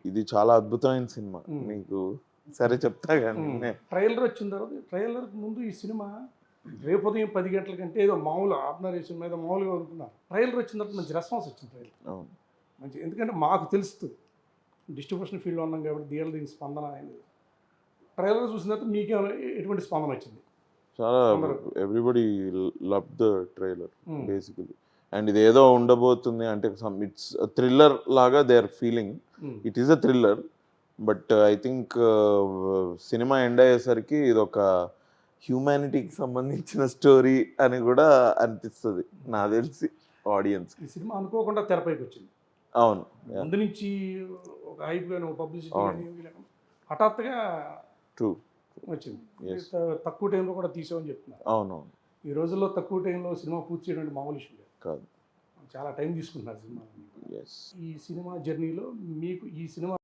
ఇది చాలా అద్భుతమైన సినిమా. నీకు సరే చెప్తా కానీ ట్రైలర్ వచ్చిన తర్వాత ట్రైలర్కి ముందు ఈ సినిమా రేపు ఉదయం 10 గంటల కంటే ఏదో మామూలు ఆర్డినరీ సినిమా ఏదో మామూలుగా అనుకున్నారు. ట్రైలర్ వచ్చిన తర్వాత మంచి రెస్పాన్స్ వచ్చింది ట్రైలర్. అవును. మంచి ఎందుకంటే మాకు తెలుస్తుంది డిస్ట్రిబ్యూషన్ ఫీల్డ్లో ఉన్నాం కాబట్టి దీని స్పందన అనేది. ట్రైలర్ చూసిన తర్వాత మీకేమైనా ఎటువంటి స్పందన వచ్చింది? చాలా everybody love the trailer basically. And ఇది ఏదో ఉండబోతుంది అంటే ఇట్స్ థ్రిల్లర్ లాగా they are feeling. It is a thriller, but I think cinema end అయ్యేసరికి ఇది ఒక హ్యూమానిటీకి సంబంధించిన స్టోరీ అని కూడా అనిపిస్తుంది నాకు తెలిసి ఆడియన్స్. ఈ సినిమా అనుకోకుండా తెరపైకి వచ్చింది. అవును. ముందు నుంచి ఒక హైప్ కానీ ఒక పబ్లిసిటీ కానీ హఠాత్తుగా ట్రూ వచ్చింది. తక్కువ టైంలో కూడా తీసామని చెప్తున్నారు. అవునవును. ఈ రోజుల్లో తక్కువ టైంలో సినిమా పూర్తి చేయడం మామూలు విషయం కాదు. చాలా టైం తీసుకుంటున్నారు సినిమా. Yes. ఈ సినిమా జర్నీలో మీకు ఈ సినిమా